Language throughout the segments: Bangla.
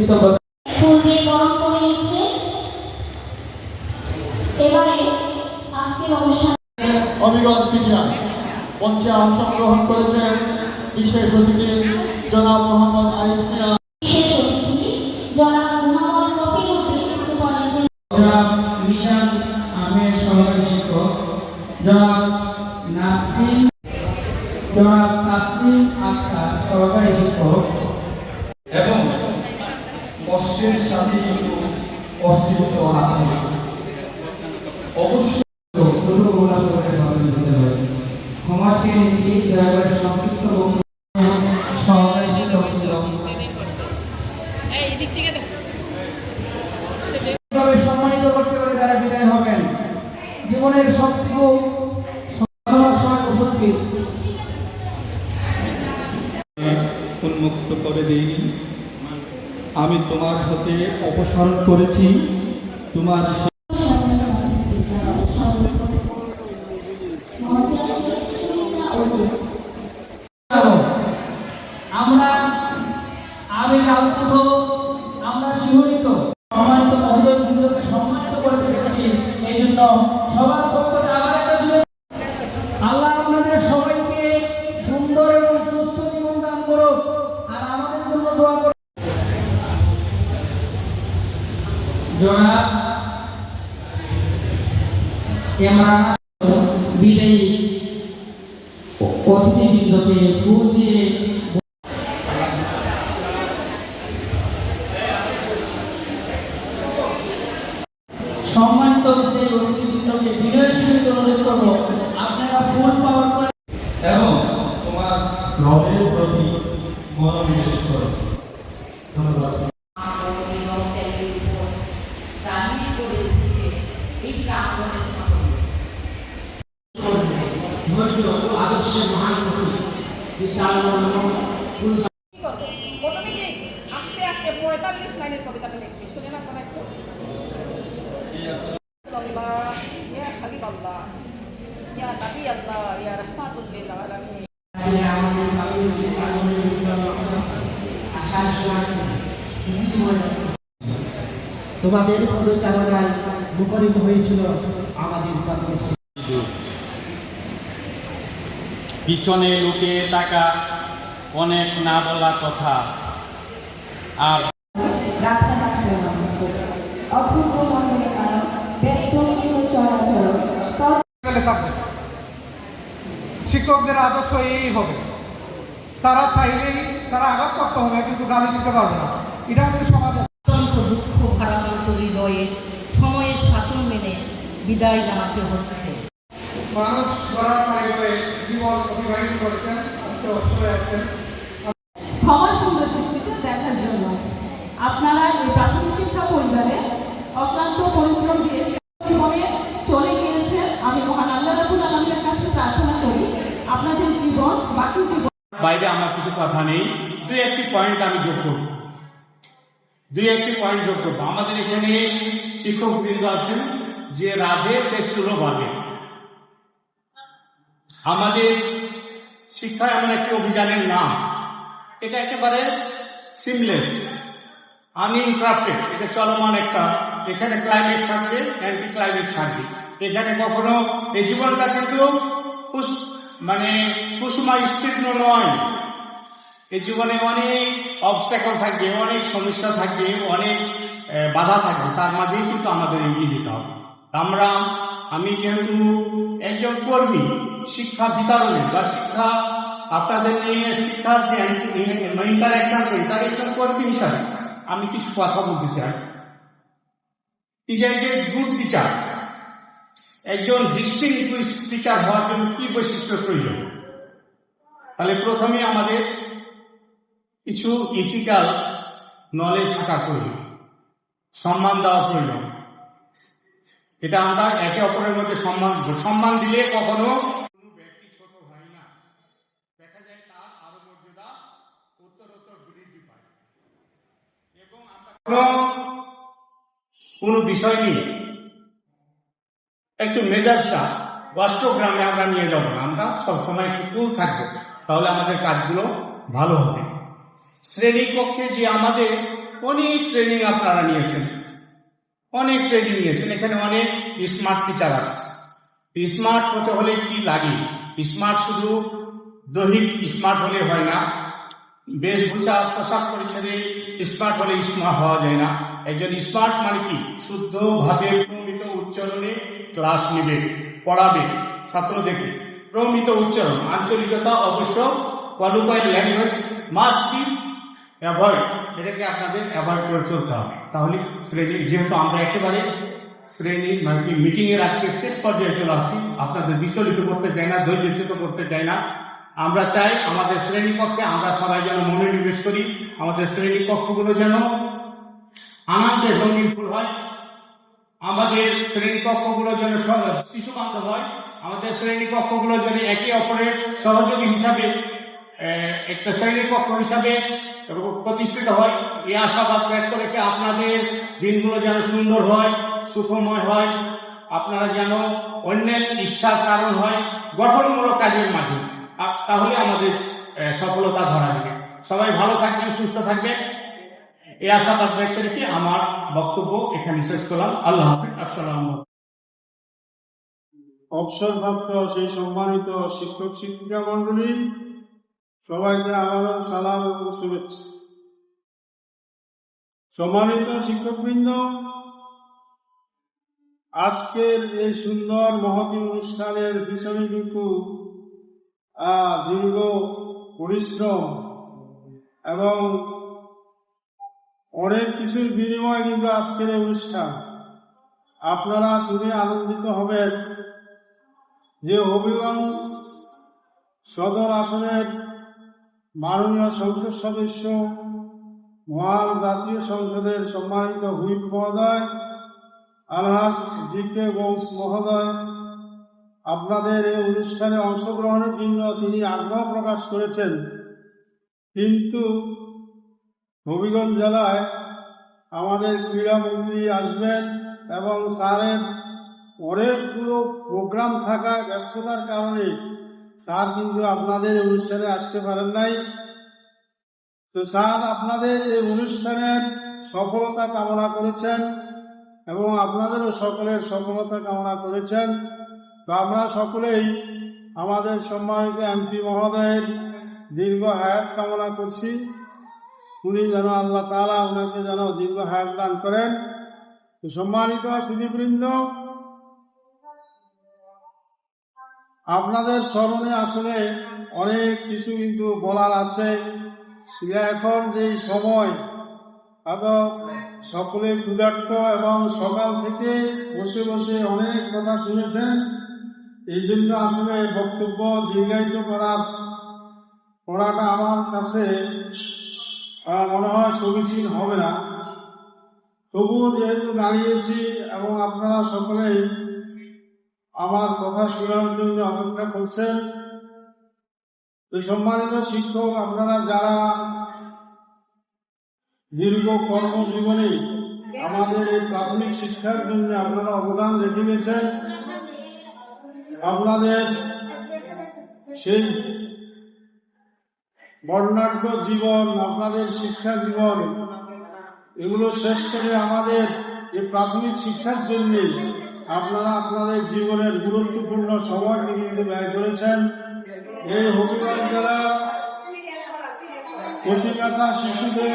কৃতজ্ঞতা ফুল দিয়ে বরণ করে নিচ্ছে। এবারে আজকের অনুষ্ঠান অভিজ্ঞ অতিথিরা মঞ্চে অংশগ্রহণ করেছেন বিশেষ অতিথি জনাব মোহাম্মদ আরিস মিয়া, বিশেষ অতিথি জনাব মোহাম্মদ রফিউদ্দিন সুপারিনটেন্ডেন্ট, জনাব মিজান আহমেদ সহকারী শিক্ষক, জনাব নাসরিন আক্তার সহকারী শিক্ষক এবং কষ্টের সাথে কিন্তু অস্তিত্ব আছে। অবশ্যই ক্ষমা চেয়ে নিচ্ছি, দয়া করে সংক্ষিপ্ত সহকারী শিক্ষক সম্মানিত করতে পারে তারা বিদায় হবেন। জীবনের সবটুকু উন্মুক্ত করে দিইনি, আমি তোমার হাতে অপসারণ করেছি। তোমার আমরা আবেগ আপ্লুত, আমরা শিহরিত। সম্মানিত মহোদয় বৃন্দকে সম্মানিত করে পেরেছি, এই জন্য সবার পক্ষ থেকে আবার একটা জুড়ে আল্লাহ আপনাদের সবাইকে সুন্দর এবং সুস্থ জীবন দান করুক, আর আমাদের জন্য দোয়া করুন। জনাব ইমরান বিদায়ী অতিথিবৃন্দকে ফুল দিয়ে সম্মানিত অতিথিবৃন্দকে বিনয়ের সহিত অনুরোধ করবো আপনারা ফুল পাওয়ার করে এবং তোমার রবের প্রতি মনোনিবেশ করো। ধন্যবাদ। আদর্শের মহান অটোমেটিক আস্তে আস্তে 45 লাইনের কবিতাটা লিখছি, শুনে না আপনারা একটু। আল্লাহ ইয়া হাবিব আল্লাহ ইয়া নবী আল্লাহ ইয়া রাহমাতুল লিল আলামিন। তোমাদের পরিচালনায় মুখরিত হয়েছিল আমাদের পিছনে লুকিয়ে থাকা অনেক না বলা কথা আর শিক্ষকদের আদর্শ এই হবে, তারা চাইলেই তারা আঘাত করতে হবে কিন্তু গালি দিতে পারবে না। এটা হচ্ছে সমাজে অত্যন্ত দুঃখ ভারাক্রান্ত হৃদয়ে সময়ের শাসন মেনে বিদায় জানাতে হচ্ছে। মানুষ গড়ার কারিগরে জীবন অতিবাহিত করেছেন, আজকে অবসরে আছেন। ক্ষমা সুন্দর দৃষ্টিতে দেখার জন্য আপনারা এই প্রাথমিক শিক্ষা পরিবারে অক্লান্ত পরিশ্রম দিয়েছেন, জীবনে চলে গিয়েছেন। আমি মহান আল্লাহ রাব্বুল আলামিনের কাছে প্রার্থনা করি আপনাদের জীবন বাকি জীবন বাইরে আমার কিছু কথা নেই, দুই একটি পয়েন্ট যোগ করবো। আমাদের এখানে শিক্ষক বৃন্দ আছেন, যে রাধে সে চুলো বাঁধে। আমাদের শিক্ষা এমন একটি অভিযানের নাম, এটা একেবারে সিমলেস, আনইন্টারাপ্টেড, এটা চলমান একটা। এখানে ক্লাইমেট থাকবে, অ্যান্টি ক্লাইমেট থাকবে। এখানে কখনো এই জীবনটা কিন্তু কুসুমা স্তীর্ণ নয়। এই জীবনে অনেক অবস্ট্যাকল থাকবে, অনেক সমস্যা থাকবে, অনেক বাধা থাকবে, তার মাঝেই কিন্তু আমাদের এগিয়ে যেতে হবে। আমি যেহেতু একজন কর্মী, শিক্ষা বিতরণে বা শিক্ষা আপনাদের নিয়ে শিক্ষার যে ইন্টারাকশন করি, তার একজন কর্মী হিসাবে আমি কিছু কথা বলতে চাই। গুড টিচার, একজন ডিস্টিংগুইশড টিচার হওয়ার জন্য কি বৈশিষ্ট্য প্রয়োজন? তাহলে প্রথমে আমাদের কিছু ইথিক্যাল নলেজ থাকা প্রয়োজন, সম্মান দেওয়া প্রয়োজন। এটা আমরা একে অপরের মধ্যে সম্মান দিলে কখনো কোনো ব্যক্তি ছোট হয় না, দেখা যায় তার আরো মর্যাদা উত্তরোত্তর বৃদ্ধি পায়। এবং আমরা কোনো বিষয় নিয়ে একটু মেজাজটা বাস্তবগ্রামে আমরা নিয়ে যাব না, আমরা সবসময় একটু কুল থাকবো, তাহলে আমাদের কাজগুলো ভালো হবে। শ্রেণীকক্ষে যে আমাদের অনেক ট্রেনিং আপনারা নিয়েছেন, অনেক ট্রেনিং নিয়েছেন। এখানে অনেক স্মার্ট টিচার আছে। স্মার্ট হতে হলে কি লাগে? স্মার্ট শুধু দৈহিক স্মার্ট হলে হয় না, বেশভূষা পোশাক পরিচ্ছদে স্মার্ট হলে স্মার্ট হওয়া যায় না। একজন স্মার্ট মানে কি? শুদ্ধ ভাবে প্রমিত উচ্চারণে ক্লাস নেবে, পড়াবে ছাত্রদেরকে। প্রমিত উচ্চারণ, আঞ্চলিকতা অবশ্য, qualified language must be avoid, এটাকে আপনাদের অ্যাভয়েড করে চলতে হবে। তাহলে শ্রেণী, যেহেতু আমরা একেবারে শ্রেণী মানে মিটিং এর আজকে শেষ পর্যায়ে চলে আসছি, আপনাদের বিচলিত করতে চাই না, ধৈর্যচ্যুত করতে চাই না। আমরা চাই আমাদের শ্রেণীকক্ষে আমরা সবাই যেন মনোনিবেশ করি, আমাদের শ্রেণীকক্ষগুলো যেন আনন্দে রঙিন ফুল হয়, আমাদের শ্রেণীকক্ষগুলো যেন শিশু বান্ধব হয়, আমাদের শ্রেণীকক্ষগুলো যেন একে অপরের সহযোগী হিসাবে একটা শ্রেণীকক্ষ হিসাবে প্রতিষ্ঠিত হয়। এই আশাবাদ ব্যক্ত রেখে আপনাদের দিনগুলো যেন সুন্দর হয়, সুখময় হয়, আপনারা যেন অন্যের ঈর্ষার কারণ হয় গঠনমূলক কাজের মাঝে, তাহলে আমাদের সফলতা ধরা দেবে। সবাই ভালো থাকবেন, সুস্থ থাকবেন, এই আশাবাদ ব্যক্ত রেখে আমার বক্তব্য এখানে শেষ করলাম। আল্লাহ হাফেজ। আসসালামু আলাইকুম। অবসরপ্রাপ্ত সেই সম্মানিত শিক্ষক শিক্ষিকা মন্ডলী, সবাইকে আবারও সালাম ও শুভেচ্ছা। সম্মানিত শিক্ষকবৃন্দ, আজকের এই সুন্দর মহতী অনুষ্ঠানের পিছনে কিন্তু দীর্ঘ পরিশ্রম এবং অনেক কিছুর বিনিময় কিন্তু আজকের এই অনুষ্ঠান। আপনারা শুনে আনন্দিত হবেন যে হবিগঞ্জ সদর আসনের মাননীয় সংসদ সদস্য, মহান জাতীয় সংসদের সম্মানিত হুইপ মহোদয় আলহাজ জি.কে. বোস মহোদয় আপনাদের এই অনুষ্ঠানে অংশগ্রহণের জন্য তিনি আগ্রহ প্রকাশ করেছেন, কিন্তু হবিগঞ্জ জেলায় আমাদের ক্রীড়ামন্ত্রী আসবেন এবং স্যারের অনেকগুলো প্রোগ্রাম থাকা ব্যস্ততার কারণে স্যার কিন্তু আপনাদের এই অনুষ্ঠানে আসতে পারেন নাই। তো স্যার আপনাদের এই অনুষ্ঠানের সফলতা কামনা করেছেন এবং আপনাদেরও সকলের সফলতা কামনা করেছেন। তো আমরা সকলেই আমাদের সম্মানিত এমপি মহোদয়ের দীর্ঘ হায়াত কামনা করছি। উনি যেন আল্লাহ তাআলা ওনাকে যেন দীর্ঘ হায়াত দান করেন। তো সম্মানিত সুধীবৃন্দ, আপনাদের স্মরণে আসলে অনেক কিছু কিন্তু বলার আছে। এখন যে সময় হয়তো সকলে ক্ষুধার্ত এবং সকাল থেকে বসে বসে অনেক কথা শুনেছেন, এই জন্য আসলে বক্তব্য দীর্ঘায়িত করাটা আমার কাছে মনে হয় সমীচীন হবে না। তবুও যেহেতু দাঁড়িয়েছি এবং আপনারা সকলেই আমার কথা শোনার জন্য অপেক্ষা করছেন, তো সম্মানিত শিক্ষক, আপনারা যারা দীর্ঘ কর্মজীবনে আমাদের এই প্রাথমিক শিক্ষার জন্য আপনারা অবদান রেখে গেছেন, আপনাদের সেই বর্ণাঢ্য জীবন, আপনাদের শিক্ষা জীবন, এগুলো শেষ করে আমাদের এই প্রাথমিক শিক্ষার জন্য আপনারা আপনাদের জীবনের গুরুত্বপূর্ণ সময়কে কিন্তু ব্যয় করেছেন। এই হবিগঞ্জ জেলা কচিকাঁচা শিশুদের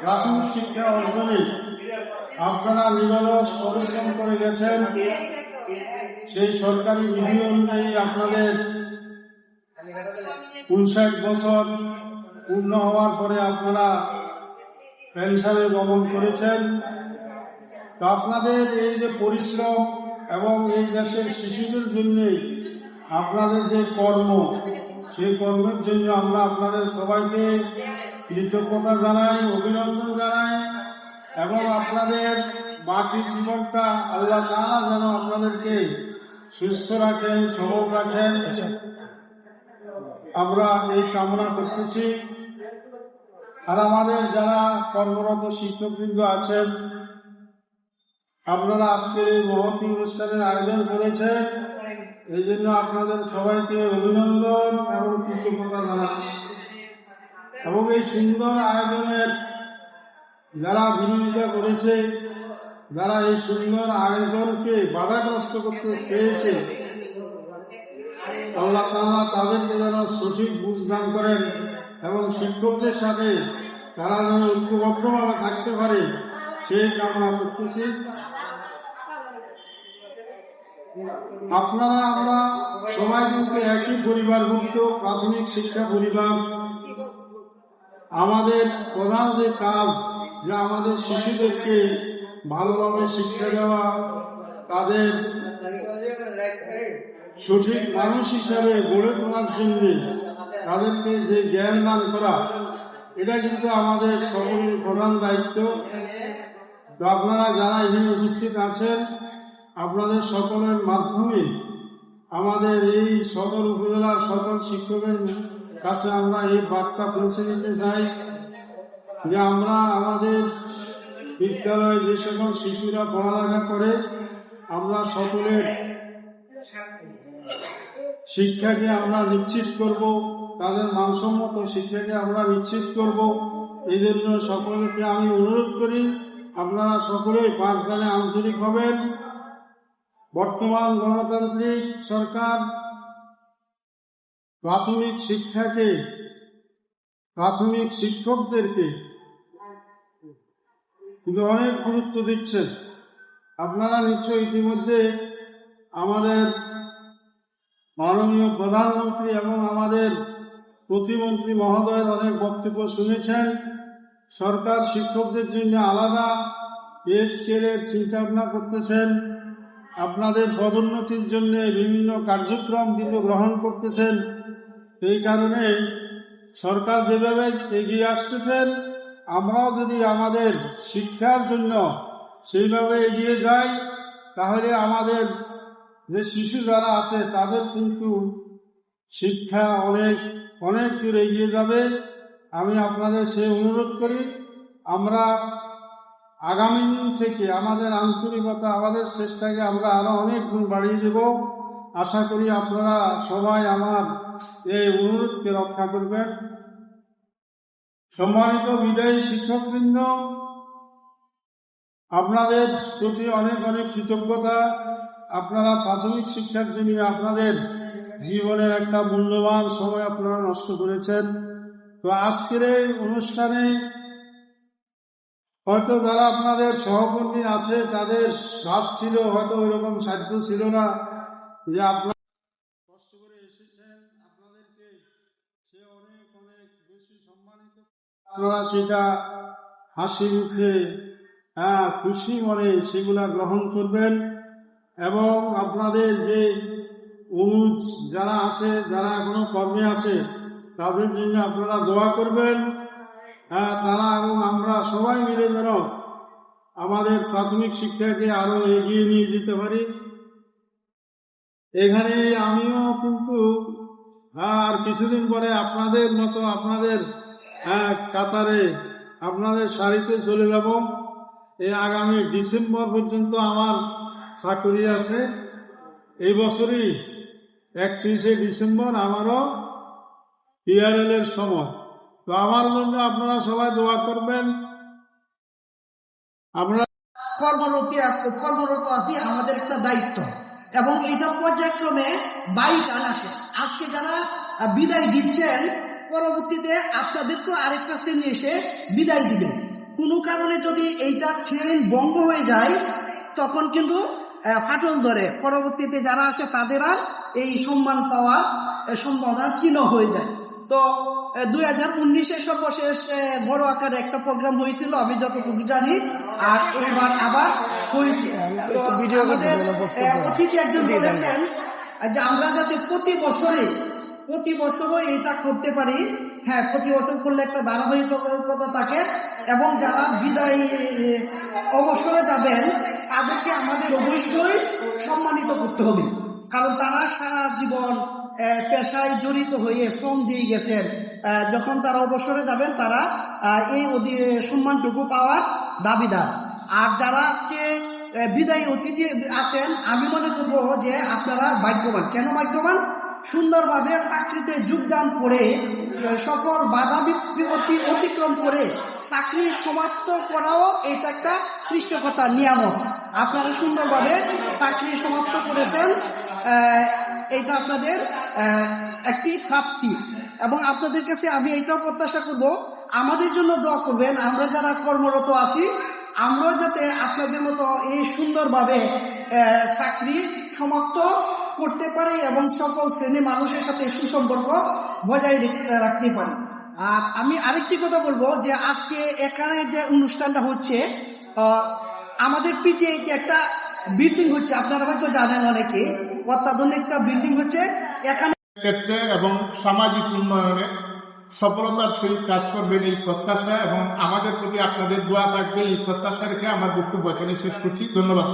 প্রাথমিক শিক্ষা অর্জনে আপনারা নিরলস পরিশ্রম করে গেছেন। সেই সরকারি বিধি অনুযায়ী আপনাদের 59 বছর পূর্ণ হওয়ার পরে আপনারা পেনশনে গমন করেছেন। তো আপনাদের এই যে পরিশ্রম এবং এই দেশের শিশুদের জন্য আপনাদের যে কর্ম, সেই কর্মের জন্য আমরা আপনাদের সবাইকে কৃতজ্ঞতা জানাই, অভিনন্দন জানাই এবং আপনাদের বাকি জীবনটা আল্লাহ তাআলা যেন আপনাদেরকে সুস্থ রাখেন, সবল রাখেন, আমরা এই কামনা করতেছি। আর আমাদের যারা কর্মরত শিক্ষকবৃন্দ আছেন, আপনারা আজকের এই মহতী অনুষ্ঠানের আয়োজন করেছেন, এই জন্য আপনাদের সবাইকে অভিনন্দন এবং কৃতজ্ঞতা জানাচ্ছি। এবং এই সুন্দর আয়োজনের যারা বিরোধিতা করেছে, যারা এই সুন্দর আয়োজনকে বাধাগ্রস্ত করতে চেয়েছে, আল্লাহ তাআলা তাদেরকে যেন সঠিক বুঝ দান করেন এবং শিক্ষকদের সাথে তারা যেন ঐক্যবদ্ধভাবে থাকতে পারে সেই কামনা করতেছি। আপনারা আমরা সবাই কিন্তু একই পরিবারভুক্ত, প্রাথমিক শিক্ষা পরিবার। আমাদের প্রধান যে কাজ, যে আমাদের শিশুদেরকে ভালোভাবে শিক্ষা দেওয়া, তাদের সঠিক মানুষ হিসাবে গড়ে তোলার জন্য তাদেরকে যে জ্ঞান দান করা, এটা কিন্তু আমাদের সকলের প্রধান দায়িত্ব। তো আপনারা যারা এখানে উপস্থিত আছেন, আপনাদের সকলের মাধ্যমে আমাদের এই সদর উপজেলার সকল শিক্ষকের কাছে আমরা এই বার্তা পৌঁছে দিতে চাই যে আমরা আমাদের বিদ্যালয়ে যে সকল শিশুরা পড়ালেখা করে, আমরা সকলের শিক্ষাকে আমরা নিশ্চিত করব, তাদের মানসম্মত শিক্ষাকে আমরা নিশ্চিত করব। এই জন্য সকলকে আমি অনুরোধ করি আপনারা সকলেই পাঠদানে আন্তরিক হবেন। বর্তমান গণতান্ত্রিক সরকার প্রাথমিক শিক্ষাকে, প্রাথমিক শিক্ষকদেরকে কিন্তু অনেক গুরুত্ব দিচ্ছেন। আপনারা নিশ্চয়ই ইতিমধ্যে আমাদের মাননীয় প্রধানমন্ত্রী এবং আমাদের প্রতিমন্ত্রী মহোদয়ের অনেক বক্তব্য শুনেছেন। সরকার শিক্ষকদের জন্য আলাদা পে স্কেলের চিন্তা ভাবনা করতেছেন, আপনাদের পদোন্নতির জন্য বিভিন্ন কার্যক্রম কিন্তু গ্রহণ করতেছেন। এই কারণে সরকার যেভাবে এগিয়ে আসতেছেন, আমরাও যদি আমাদের শিক্ষার জন্য সেইভাবে এগিয়ে যাই, তাহলে আমাদের যে শিশু যারা আছে তাদের কিন্তু শিক্ষা অনেক অনেক দূর এগিয়ে যাবে। আমি আপনাদের সে অনুরোধ করি, আমরা আগামী দিন থেকে আমাদের আন্তরিকতা, আমাদের চেষ্টাকে আমরা আরো অনেক গুণ বাড়িয়ে দেব। আশা করি আপনারা সবাই আমার এই অনুরোধকে রক্ষা করবেন। সম্মানিত বিদায়ী শিক্ষকবৃন্দ, আপনাদের প্রতি অনেক অনেক কৃতজ্ঞতা। আপনারা প্রাথমিক শিক্ষার জন্য আপনাদের জীবনের একটা মূল্যবান সময় আপনারা নষ্ট করেছেন। তো আজকের এই অনুষ্ঠানে হয়তো যারা আপনাদের সহকর্মী আছে, তাদের সাথ ছিল, হয়তো ওই রকম সাধ্য ছিল না যে আপনারা কষ্ট করে এসেছেন, আপনাদেরকে সে অনেক অনেক বেশি সম্মানিত। আপনারা সেটা হাসি মুখে, খুশি মনে সেগুলা গ্রহণ করবেন এবং আপনাদের যে অনুজ যারা আছে, যারা এখনো কর্মে আছে, তাদের জন্য আপনারা দোয়া করবেন। তারা এবং আমরা সবাই মিলে যেন আমাদের প্রাথমিক শিক্ষাকে আরো এগিয়ে নিয়ে যেতে পারি। এখানে আমিও কিন্তু আর কিছুদিন পরে আপনাদের মতো আপনাদের কাতারে, আপনাদের সারিতে চলে যাব। এই আগামী ডিসেম্বর পর্যন্ত আমার চাকরি আছে। এই বছরই 31শে ডিসেম্বর আমারও PRL এর সময়। তো আমার জন্য আপনারা সবাই দোয়া করবেন। আমরা কর্মরত আছি, আমাদের একটা দায়িত্ব এবং এইটা পর্যায়ক্রমে 22 রান আসে। আজকে যারা বিদায় দিচ্ছেন, পরবর্তীতে আপনাদেরকেও আরেকটা শ্রেণী এসে বিদায় দিবে। কোনো কারণে যদি এইটা শ্রেণী ভঙ্গ হয়ে যায়, তখন কিন্তু ফাটল ধরে, পরবর্তীতে যারা আসে তাদের আর এই সম্মান পাওয়ার সম্ভাবনা ক্ষীণ হয়ে যায়। তো 2019-এ সর্বশেষ বড় আকারে একটা প্রোগ্রাম হয়েছিল আমি যতটুকু জানি, আর এবার আবার হয়েছে। অতিথি একজন বলেছেন যে আমরা যাতে প্রতি বছরও এটা করতে পারি। হ্যাঁ, প্রতি বছর করলে একটা ধারাবাহিকতা থাকে এবং যারা বিদায় অবসরে যাবেন তাদেরকে আমাদের অবশ্যই সম্মানিত করতে হবে, কারণ তারা সারা জীবন পেশায় জড়িত হয়ে শ্রম দিয়ে গেছেন। যখন তারা অবসরে যাবেন তারা এই সম্মানটুকু পাওয়ার দাবিদার। আর যারা আজকে বিদায়ী অতিথি আছেন, আমি মনে করবো যে আপনারা ভাগ্যবান। কেন ভাগ্যবান? সুন্দরভাবে চাকরিতে যোগদান করে সকল বাধা বিপত্তি অতিক্রম করে চাকরি সমাপ্ত করাও এটা একটা সৃষ্টিকর্তার নিয়ামক। আপনারা সুন্দরভাবে চাকরি সমাপ্ত করেছেন, এটা আপনাদের একটি প্রাপ্তি। এবং আপনাদের কাছে আমি এইটাও প্রত্যাশা করব, আমাদের জন্য দোয়া করবেন। আমরা যারা কর্মরত আছি, আমরাও যাতে আপনাদের মতো এই সুন্দরভাবে চাকরি সমাপ্ত করতে পারি এবং সকল শ্রেণী মানুষের সাথে সুসম্পর্ক বজায় রাখতে পারি। আর আমি আরেকটি কথা বলবো যে আজকে এখানে যে অনুষ্ঠানটা হচ্ছে, আমাদের পিটিআইতে একটা বিল্ডিং হচ্ছে, আপনারা হয়তো জানেন, অনেকে অত্যাধুনিক একটা বিল্ডিং হচ্ছে এখানে ক্ষেত্রে এবং সামাজিক উন্নয়নে সফলতার সহিত কাজ করবেন এই প্রত্যাশা এবং আমাদের প্রতি আপনাদের দোয়া থাকবে এই প্রত্যাশা রেখে আমার বক্তব্য এখানে শেষ করছি। ধন্যবাদ।